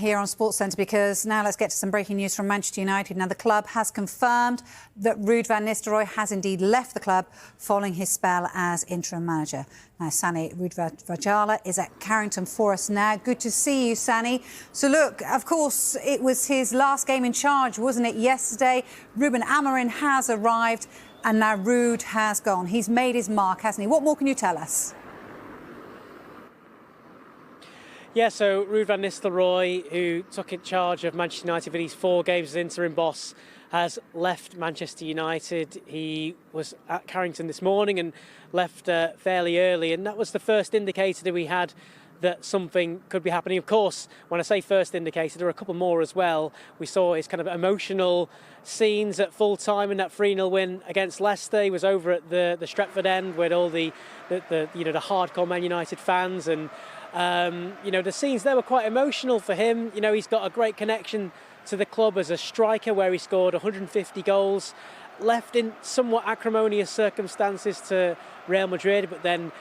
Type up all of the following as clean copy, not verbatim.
here on SportsCentre, because now let's get to some breaking news from Manchester United. Now, the club has confirmed that Ruud van Nistelrooy has indeed left the club following his spell as interim manager. Now, Sani Rudvajala is at Carrington for us now. Good to see you, Sani. So, look, of course, it was his last game in charge, wasn't it, yesterday? Ruben Amorim has arrived and now Ruud has gone. He's made his mark, hasn't he? What more can you tell us? Yeah, so Ruud van Nistelrooy, who took in charge of Manchester United for these 4 games as interim boss, has left Manchester United. He was at Carrington this morning and left fairly early, and that was the first indicator that we had that something could be happening. Of course, when I say first indicator, there are a couple more as well. We saw his kind of emotional scenes at full time in that 3-0 win against Leicester. He was over at the Stretford end with all the hardcore Man United fans, and the scenes there were quite emotional for him. You know, he's got a great connection to the club as a striker, where he scored 150 goals, left in somewhat acrimonious circumstances to Real Madrid, but then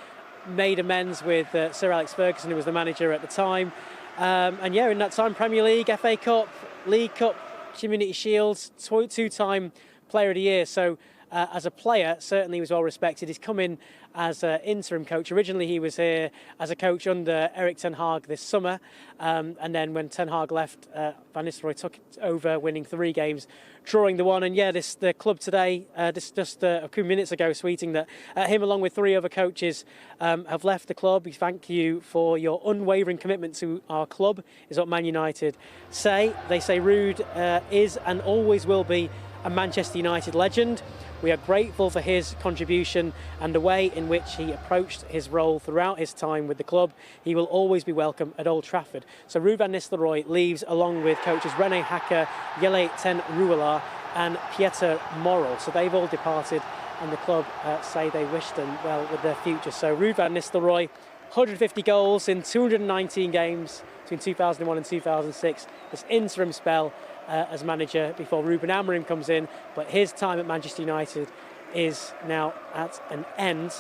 made amends with Sir Alex Ferguson, who was the manager at the time. And yeah, in that time, Premier League, FA Cup, League Cup, Community Shields, 2-time Player of the Year. So as a player, certainly he was well respected. He's come in as an interim coach. Originally, he was here as a coach under Erik ten Hag this summer. And then when ten Hag left, Van Nistelrooy took it over, winning 3 games, drawing the 1. And yeah, the club today, just a few minutes ago, tweeting that him, along with 3 other coaches, have left the club. We thank you for your unwavering commitment to our club, is what Man United say. They say Ruud is and always will be a Manchester United legend. We are grateful for his contribution and the way in which he approached his role throughout his time with the club. He will always be welcome at Old Trafford. So Ruud van Nistelrooy leaves along with coaches Rene Hacker, Jelle ten Rouwelaar and Pieter Morrell. So they've all departed, and the club say they wish them well with their future. So Ruud van Nistelrooy, 150 goals in 219 games between 2001 and 2006. This interim spell as manager before Ruben Amorim comes in, but his time at Manchester United is now at an end,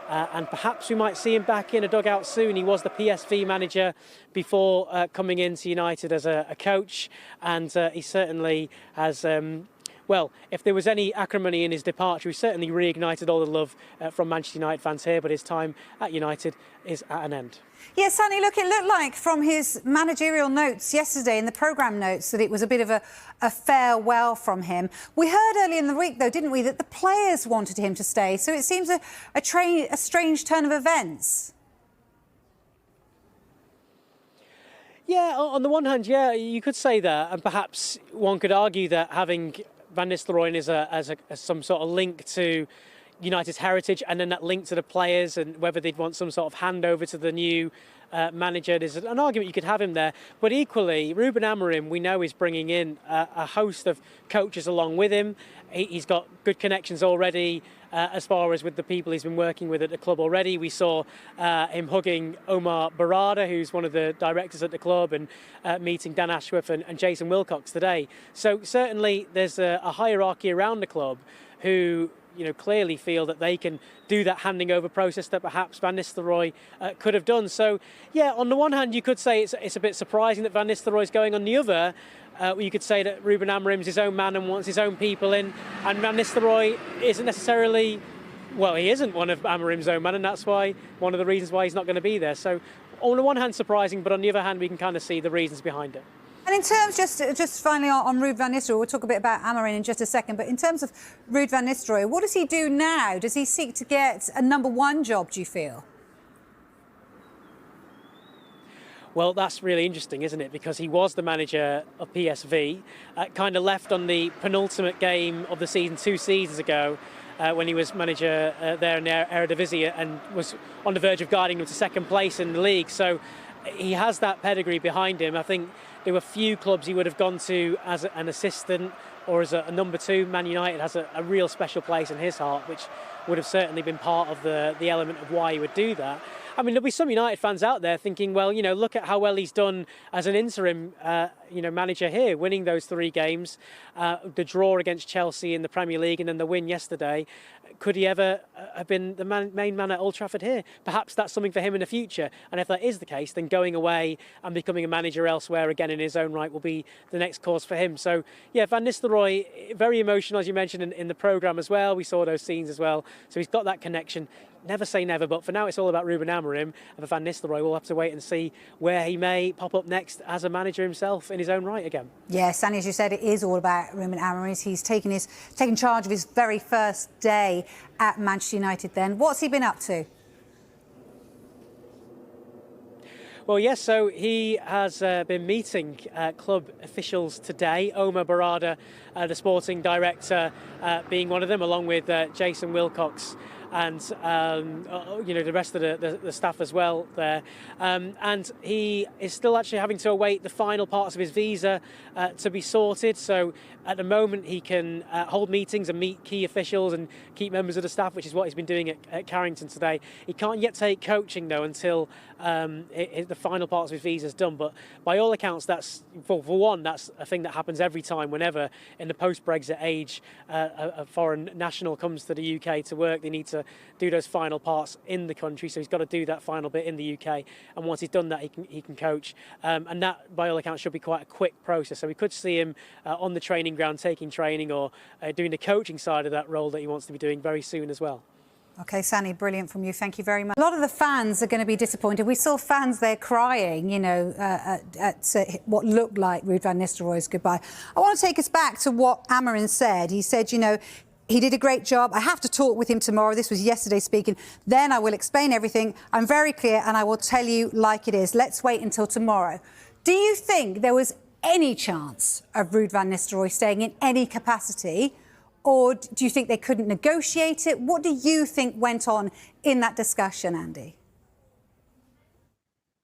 and perhaps we might see him back in a dugout soon. He was the PSV manager before coming into United as a coach, and he certainly has well, if there was any acrimony in his departure, he certainly reignited all the love from Manchester United fans here, but his time at United is at an end. Yeah, Sani, look, it looked like from his managerial notes yesterday, in the programme notes, that it was a bit of a farewell from him. We heard earlier in the week, though, didn't we, that the players wanted him to stay, so it seems a strange turn of events. Yeah, on the one hand, yeah, you could say that, and perhaps one could argue that having Van Nistelrooy as some sort of link to United's heritage, and then that link to the players, and whether they'd want some sort of handover to the new manager. There's an argument you could have him there. But equally, Ruben Amorim, we know, is bringing in a host of coaches along with him. He's got good connections already as far as with the people he's been working with at the club already. We saw him hugging Omar Barada, who's one of the directors at the club, and meeting Dan Ashworth and Jason Wilcox today. So certainly there's a hierarchy around the club who, you know, clearly feel that they can do that handing over process that perhaps Van Nistelrooy could have done. So, yeah, on the one hand, you could say it's a bit surprising that Van Nistelrooy's going. On the other, you could say that Ruben Amorim's his own man and wants his own people in, and Van Nistelrooy isn't necessarily, well, he isn't one of Amorim's own man, and that's why one of the reasons why he's not going to be there. So, on the one hand, surprising, but on the other hand, we can kind of see the reasons behind it. And in terms, just finally on Ruud van Nistelrooy, we'll talk a bit about Amorim in just a second, but in terms of Ruud van Nistelrooy, what does he do now? Does he seek to get a #1 job, do you feel? Well, that's really interesting, isn't it? Because he was the manager of PSV, kind of left on the penultimate game of the season 2 seasons ago, when he was manager there in the Eredivisie, and was on the verge of guiding them to second place in the league. So he has that pedigree behind him. I think there were few clubs he would have gone to as an assistant or as a #2. Man United has a real special place in his heart, which would have certainly been part of the element of why he would do that. I mean, there'll be some United fans out there thinking, well, look at how well he's done as an interim, manager here, winning those 3 games, the draw against Chelsea in the Premier League and then the win yesterday. Could he ever have been the main man at Old Trafford here? Perhaps that's something for him in the future. And if that is the case, then going away and becoming a manager elsewhere again in his own right will be the next course for him. So, yeah, Van Nistelrooy, very emotional, as you mentioned in the programme as well. We saw those scenes as well. So he's got that connection. Never say never, but for now it's all about Ruben Amorim. And for Van Nistelrooy, we'll have to wait and see where he may pop up next as a manager himself in his own right again. Yes, and as you said, it is all about Ruben Amorim. He's taken charge of his very first day at Manchester United then. What's he been up to? Well, yes, so he has been meeting club officials today. Omar Barada, the sporting director, being one of them, along with Jason Wilcox and the rest of the staff as well there. And he is still actually having to await the final parts of his visa to be sorted. So at the moment he can hold meetings and meet key officials and key members of the staff, which is what he's been doing at Carrington today. He can't yet take coaching though until the final parts of his visa is done. But by all accounts, that's for one, that's a thing that happens every time whenever in the post-Brexit age a foreign national comes to the UK to work. They need to do those final parts in the country, so he's got to do that final bit in the UK, and once he's done that he can coach, and that by all accounts should be quite a quick process. So we could see him on the training ground taking training or doing the coaching side of that role that he wants to be doing very soon as well. OK, Sani, brilliant from you. Thank you very much. A lot of the fans are going to be disappointed. We saw fans there crying, at what looked like Ruud van Nistelrooy's goodbye. I want to take us back to what Amorim said. He said, he did a great job. I have to talk with him tomorrow. This was yesterday speaking. Then I will explain everything. I'm very clear and I will tell you like it is. Let's wait until tomorrow. Do you think there was any chance of Ruud van Nistelrooy staying in any capacity? Or do you think they couldn't negotiate it? What do you think went on in that discussion, Andy?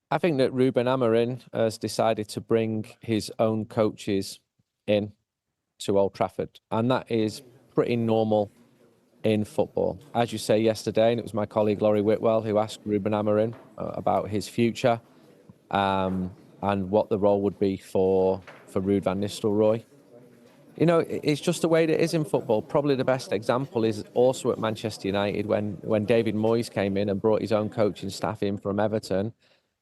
I think that Ruben Amorim has decided to bring his own coaches in to Old Trafford. And that is pretty normal in football. As you say yesterday, and it was my colleague Laurie Whitwell who asked Ruben Amorim about his future and what the role would be for Ruud van Nistelrooy. It's just the way that it is in football. Probably the best example is also at Manchester United when David Moyes came in and brought his own coaching staff in from Everton.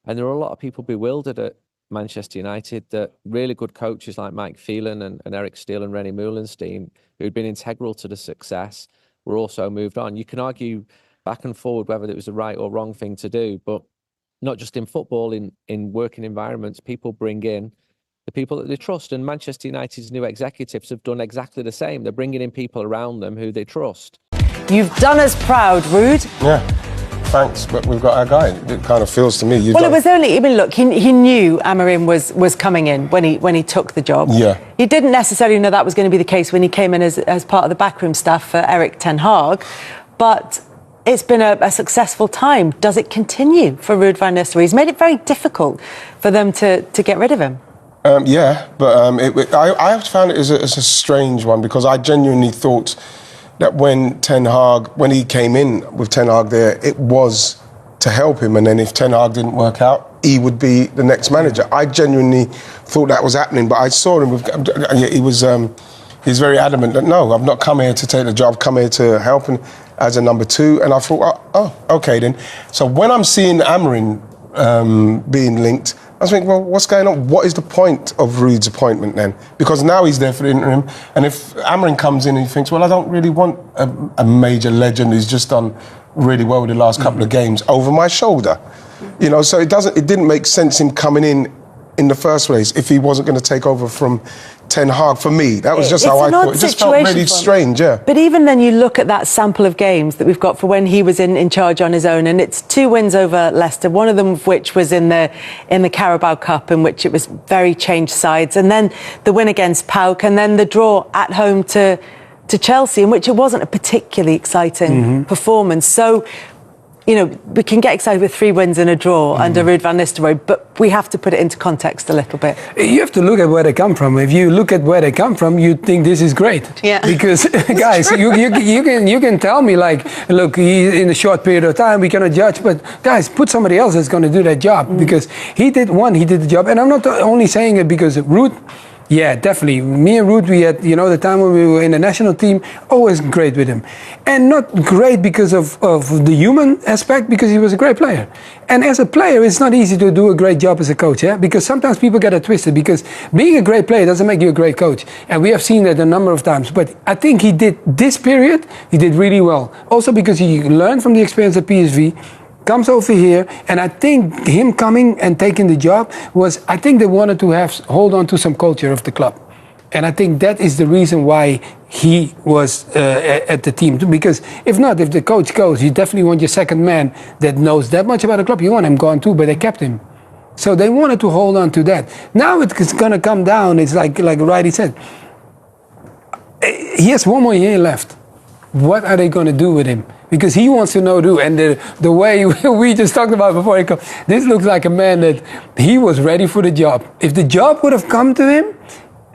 And there were a lot of people bewildered at Manchester United that really good coaches like Mike Phelan and Eric Steele and René Meulenstein, who'd been integral to the success, were also moved on. You can argue back and forward whether it was the right or wrong thing to do, but not just in football, in working environments, people bring in the people that they trust. And Manchester United's new executives have done exactly the same. They're bringing in people around them who they trust. You've done us proud, Ruud. Yeah. Thanks, but we've got our guy. It kind of feels to me. It was only. Look, he knew Amorim was coming in when he took the job. Yeah. He didn't necessarily know that was going to be the case when he came in as part of the backroom staff for Erik ten Hag, but it's been a successful time. Does it continue for Ruud van Nistelrooy? He's made it very difficult for them to get rid of him. Yeah, but I found it as a strange one because I genuinely thought that when he came in with Ten Hag there, it was to help him, and then if Ten Hag didn't work out, he would be the next manager. I genuinely thought that was happening, but I saw him he's very adamant that no, I've not come here to take the job, I've come here to help him as a number 2, and I thought, oh, okay then. So when I'm seeing Amorim being linked, I was thinking, well, what's going on? What is the point of Ruud's appointment then? Because now he's there for the interim, and if Amorim comes in and he thinks, well, I don't really want a major legend who's just done really well with the last couple of games over my shoulder, so it didn't make sense him coming in the first place if he wasn't going to take over from Ten Hag. For me, that was just how I thought. It just felt really strange, yeah. But even then, you look at that sample of games that we've got for when he was in charge on his own, and it's 2 wins over Leicester, one of them of which was in the Carabao Cup, in which it was very changed sides, and then the win against PAOK, and then the draw at home to Chelsea, in which it wasn't a particularly exciting performance. So you know, we can get excited with 3 wins and a draw under Ruud van Nistelrooy, but we have to put it into context a little bit. You have to look at where they come from. If you look at where they come from, you think this is great. Yeah. Because, guys, you can tell me, like, look, in a short period of time, we cannot judge, but, guys, put somebody else that's going to do that job. Because he did the job. And I'm not only saying it because of Ruud. Yeah, definitely. Me and Ruud, we had, you know, the time when we were in the national team, always great with him. And not great because of the human aspect, because he was a great player. And as a player, it's not easy to do a great job as a coach, yeah? Because sometimes people get it twisted, because being a great player doesn't make you a great coach. And we have seen that a number of times. But I think he did this period, he did really well. Also because he learned from the experience at PSV, comes over here, and I think him coming and taking the job was, I think they wanted to hold on to some culture of the club. And I think that is the reason why he was at the team. Because if not, if the coach goes, you definitely want your second man that knows that much about the club. You want him gone too, but they kept him. So they wanted to hold on to that. Now it's going to come down, it's like Righty said. He has 1 more year left. What are they going to do with him? Because he wants to know too, and the way we just talked about before he come, this looks like a man that he was ready for the job. If the job would have come to him,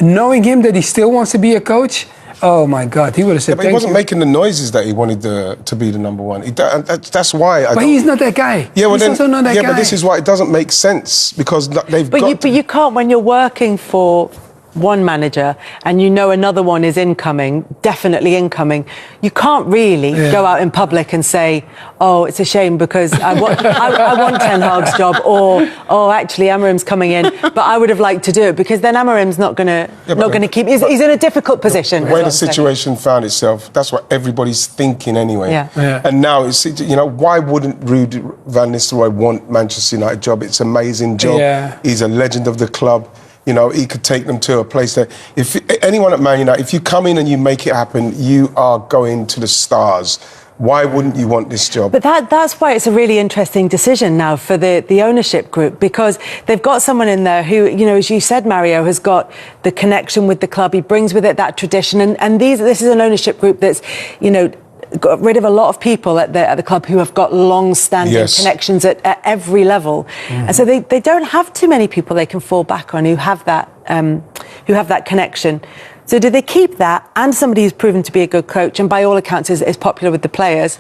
knowing him that he still wants to be a coach, oh my God, he would have said. Yeah, but he wasn't making the noises that he wanted to be the number one. That's why. But he's not that guy. Yeah, well, he's then, also not that guy. Yeah, but this is why it doesn't make sense, because they've got. But you can't, when you're working for one manager and you know another one is incoming, definitely incoming, you can't really go out in public and say, oh, it's a shame because I want Ten Hag's job, or oh, actually Amorim's coming in, but I would have liked to do it, because then Amorim's not going to keep. He's in a difficult position. The way the situation found itself, that's what everybody's thinking anyway. Yeah. And now it's, you know, why wouldn't Ruud van Nistelrooy want Manchester United job? It's an amazing job. Yeah. He's a legend of the club. You know, he could take them to a place that, if anyone at Man United, if you come in and you make it happen, you are going to the stars. Why wouldn't you want this job? But that's why it's a really interesting decision now for the ownership group, because they've got someone in there who, you know, as you said, Mario, has got the connection with the club. He brings with it that tradition. And this is an ownership group that's, you know, got rid of a lot of people at the club who have got long-standing connections at every level, and so they don't have too many people they can fall back on who have that connection. So do they keep that, and somebody who's proven to be a good coach and by all accounts is popular with the players,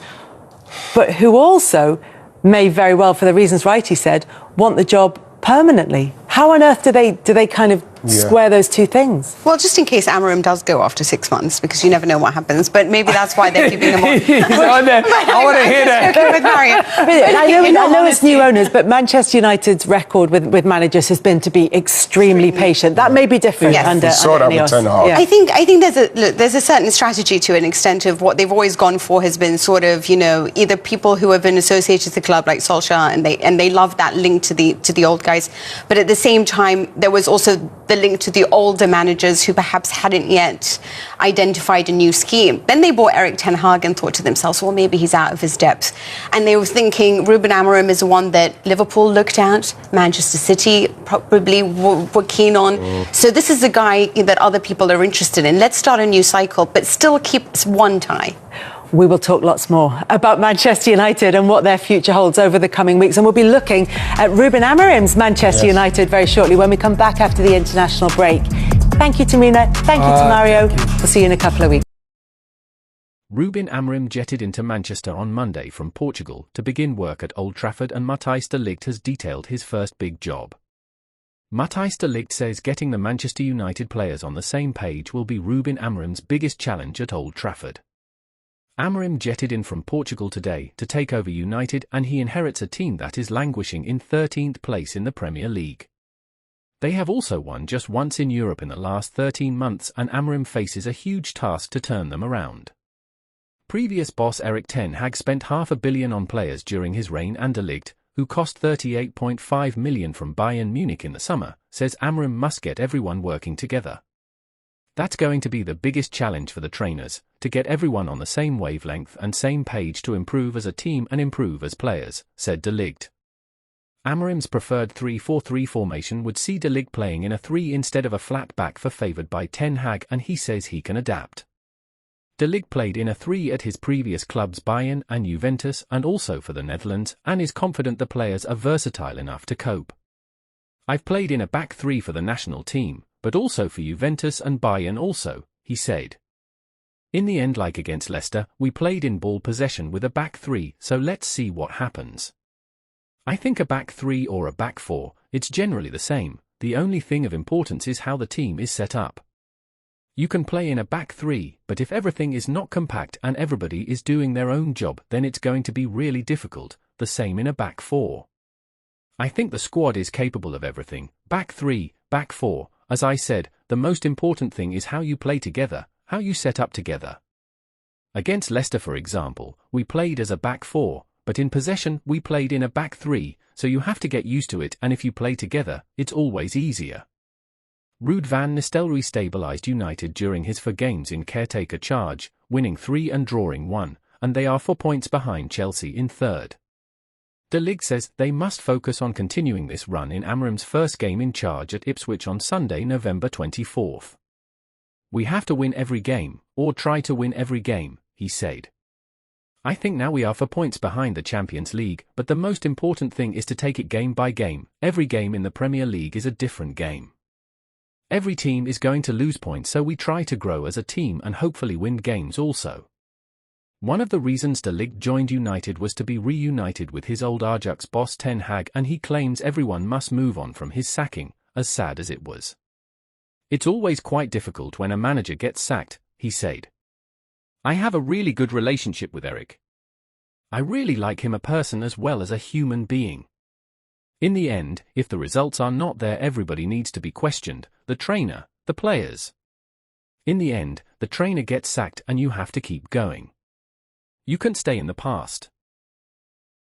but who also may very well, for the reasons Righty said, want the job permanently? How on earth do they kind of square those two things? Well, just in case Amorim does go after 6 months, because you never know what happens. But maybe that's why they're keeping him on. I want to hear that. With Mario. I know it's new owners, but Manchester United's record with managers has been to be extremely patient. That may be different under Ineos. I think there's a certain strategy to an extent of what they've always gone for has been sort of, you know, either people who have been associated with the club like Solskjaer, and they love that link to the old guys, but at the same time there was also the link to the older managers who perhaps hadn't yet identified a new scheme. Then they bought Erik Ten Hag and thought to themselves, well, maybe he's out of his depth. And they were thinking Ruben Amorim is the one that Liverpool looked at, Manchester City probably were keen on. So this is a guy that other people are interested in. Let's start a new cycle, but still keep one tie. We will talk lots more about Manchester United and what their future holds over the coming weeks. And we'll be looking at Ruben Amorim's Manchester United very shortly when we come back after the international break. Thank you to Mina. Thank you to Mario. We'll see you in a couple of weeks. Ruben Amorim jetted into Manchester on Monday from Portugal to begin work at Old Trafford, and Matthijs de Ligt has detailed his first big job. Matthijs de Ligt says getting the Manchester United players on the same page will be Ruben Amorim's biggest challenge at Old Trafford. Amorim jetted in from Portugal today to take over United, and he inherits a team that is languishing in 13th place in the Premier League. They have also won just once in Europe in the last 13 months, and Amorim faces a huge task to turn them around. Previous boss Erik Ten Hag spent £500 million on players during his reign, and de Ligt, who cost £38.5 million from Bayern Munich in the summer, says Amorim must get everyone working together. That's going to be the biggest challenge for the trainers, to get everyone on the same wavelength and same page to improve as a team and improve as players, said de Ligt. Amorim's preferred 3-4-3 formation would see de Ligt playing in a 3 instead of a flat back four favoured by Ten Hag, and he says he can adapt. De Ligt played in a 3 at his previous clubs Bayern and Juventus and also for the Netherlands, and is confident the players are versatile enough to cope. I've played in a back 3 for the national team, but also for Juventus and Bayern also, he said. In the end, like against Leicester, we played in ball possession with a back 3, so let's see what happens. I think a back 3 or a back 4, it's generally the same. The only thing of importance is how the team is set up. You can play in a back 3, but if everything is not compact and everybody is doing their own job, then it's going to be really difficult, the same in a back 4. I think the squad is capable of everything, back 3, back 4, as I said, the most important thing is how you play together, how you set up together. Against Leicester, for example, we played as a back 4, but in possession we played in a back 3, so you have to get used to it, and if you play together, it's always easier. Ruud van Nistelrooy stabilised United during his 4 games in caretaker charge, winning 3 and drawing 1, and they are 4 points behind Chelsea in 3rd. De Ligt says they must focus on continuing this run in Amorim's first game in charge at Ipswich on Sunday, November 24th. We have to win every game, or try to win every game, he said. I think now we are 4 points behind the Champions League, but the most important thing is to take it game by game. Every game in the Premier League is a different game. Every team is going to lose points, so we try to grow as a team and hopefully win games also. One of the reasons De Ligt joined United was to be reunited with his old Ajax boss Ten Hag, and he claims everyone must move on from his sacking, as sad as it was. It's always quite difficult when a manager gets sacked, he said. I have a really good relationship with Eric. I really like him, a person as well as a human being. In the end, if the results are not there, everybody needs to be questioned, the trainer, the players. In the end, the trainer gets sacked and you have to keep going. You can't stay in the past.